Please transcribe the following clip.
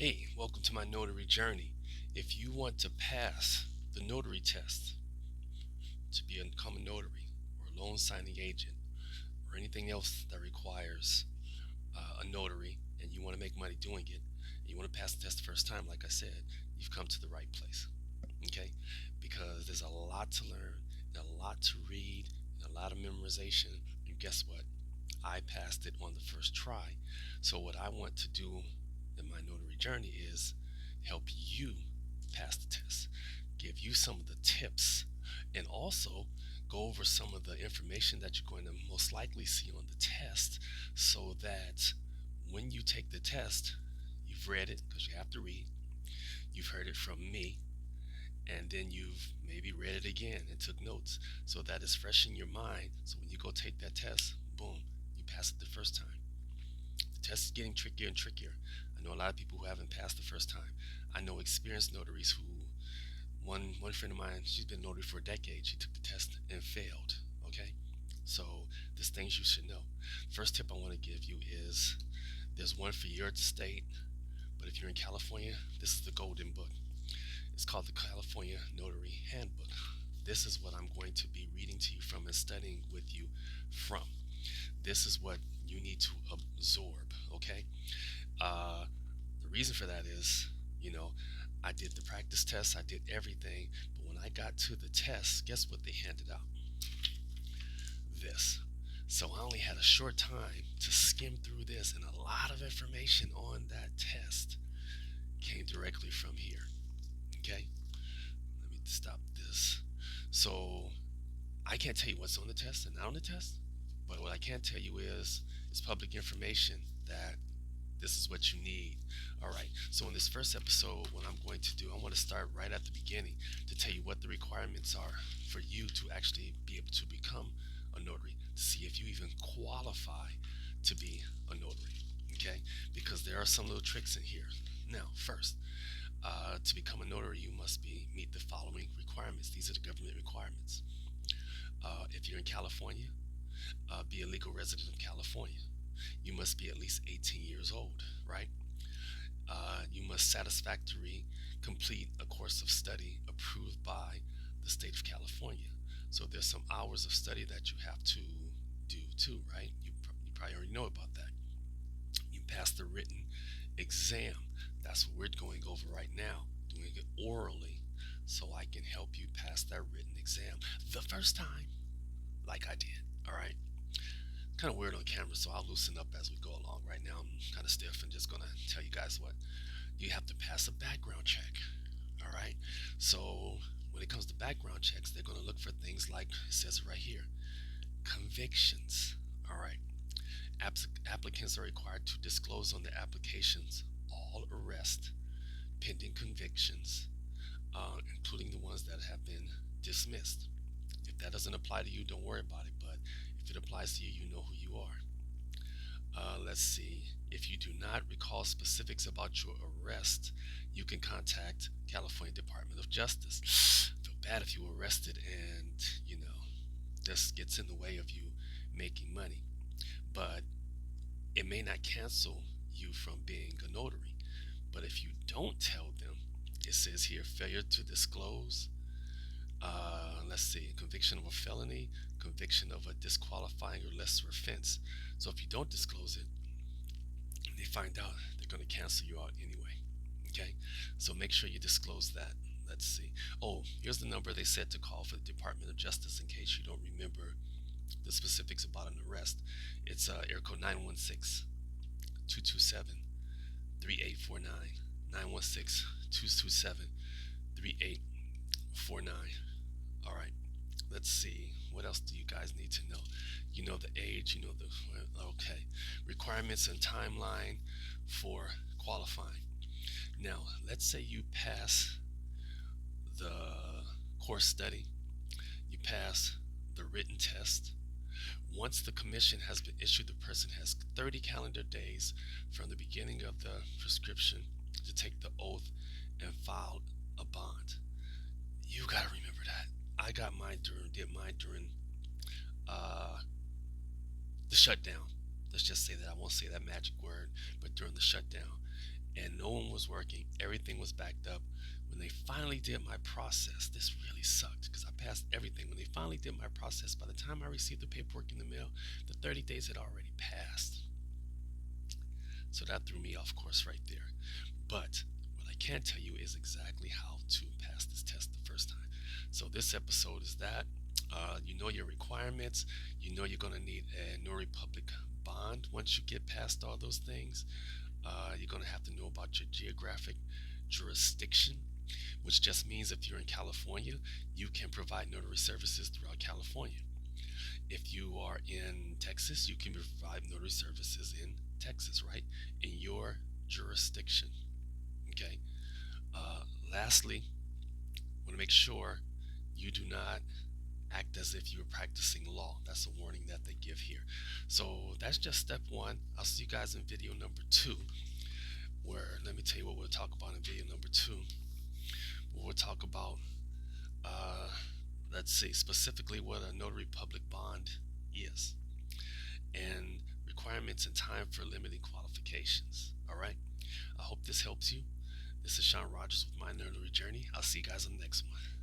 Hey, welcome to my notary journey. If you want to pass the notary test to be a common notary or a loan signing agent or anything else that requires a notary and you want to make money doing it, and you want to pass the test the first time, like I said, you've come to the right place. Okay? Because there's a lot to learn, and a lot to read, and a lot of memorization. And guess what? I passed it on the first try. So, what I want to do in my notary journey is help you pass the test, give you some of the tips, and also go over some of the information that you're going to most likely see on the test so that when you take the test, you've read it because you have to read, you've heard it from me, and then you've maybe read it again and took notes so that it's fresh in your mind. So when you go take that test, boom, you pass it the first time. The test is getting trickier and trickier. I know a lot of people who haven't passed the first time. I know experienced notaries who, one friend of mine, she's been a notary for a decade. She took the test and failed. Okay, so there's things you should know. First tip I want to give you is there's one for your state, but if you're in California, this is the golden book. It's called the California Notary Handbook. This is what I'm going to be reading to you from and studying with you from. This is what you need to absorb, okay? Uh, the reason for that is, you know, I did the practice test, I did everything, but when I got to the test, guess what they handed out? This. So I only had a short time to skim through this, and a lot of information on that test came directly from here. Okay, let me stop this. So I can't tell you what's on the test and not on the test, but what I can tell you is it's public information that this is what you need. All right. So in this first episode, what I'm going to do, I want to start right at the beginning to tell you what the requirements are for you to actually be able to become a notary, to see if you even qualify to be a notary. Okay. Because there are some little tricks in here. Now, first, to become a notary, you must meet the following requirements. These are the government requirements. If you're in California, be a legal resident of California. You must be at least 18 years old, right? You must satisfactorily complete a course of study approved by the state of California. So there's some hours of study that you have to do too, right? You probably already know about that. You pass the written exam. That's what we're going over right now, doing it orally so I can help you pass that written exam the first time, like I did. All right. Kind of weird on camera, so I'll loosen up as we go along. Right now, I'm kind of stiff and just gonna tell you guys what you have to pass a background check. All right. So when it comes to background checks, they're gonna look for things like it says it right here, convictions. All right. Applicants are required to disclose on their applications all arrest, pending convictions, including the ones that have been dismissed. If that doesn't apply to you, don't worry about it. But if it applies to you, you know who you are. Let's see. If you do not recall specifics about your arrest, you can contact California Department of Justice. Feel bad if you were arrested and this gets in the way of you making money, but it may not cancel you from being a notary. But if you don't tell them, it says here failure to disclose. Let's see, conviction of a felony, conviction of a disqualifying or lesser offense. So if you don't disclose it, they find out, they're going to cancel you out anyway. Okay, so make sure you disclose that. Let's see. Oh, here's the number they said to call for the Department of Justice in case you don't remember the specifics about an arrest. It's air code 916 227 3849. 916 227 3849. All right, let's see. What else do you guys need to know? You know the age, you know the, okay, requirements and timeline for qualifying. Now, let's say you pass the course study, you pass the written test. Once the commission has been issued, the person has 30 calendar days from the beginning of the prescription to take the oath and file a bond. You got to remember that. I did mine during uh, the shutdown. Let's just say that. I won't say that magic word, but during the shutdown. and no one was working. Everything was backed up. When they finally did my process, this really sucked because I passed everything. When they finally did my process, by the time I received the paperwork in the mail, the 30 days had already passed. So that threw me off course right there. But what I can tell you is exactly how to pass this test the first time. So this episode is that. You know your requirements. You know you're going to need a Notary Public bond once you get past all those things. You're going to have to know about your geographic jurisdiction, which just means if you're in California, you can provide notary services throughout California. If you are in Texas, you can provide notary services in Texas, right? In your jurisdiction. Okay. Uh, Lastly, want to make sure you do not act as if you're practicing law. That's a warning that they give here. So that's just step one. I'll see you guys in video number two, where let me tell you what we'll talk about in video number two. We'll talk about, uh, let's see, specifically what a notary public bond is and requirements and time for limiting qualifications. All right. I hope this helps you. This is Sean Rogers with My Notary Journey. I'll see you guys on the next one.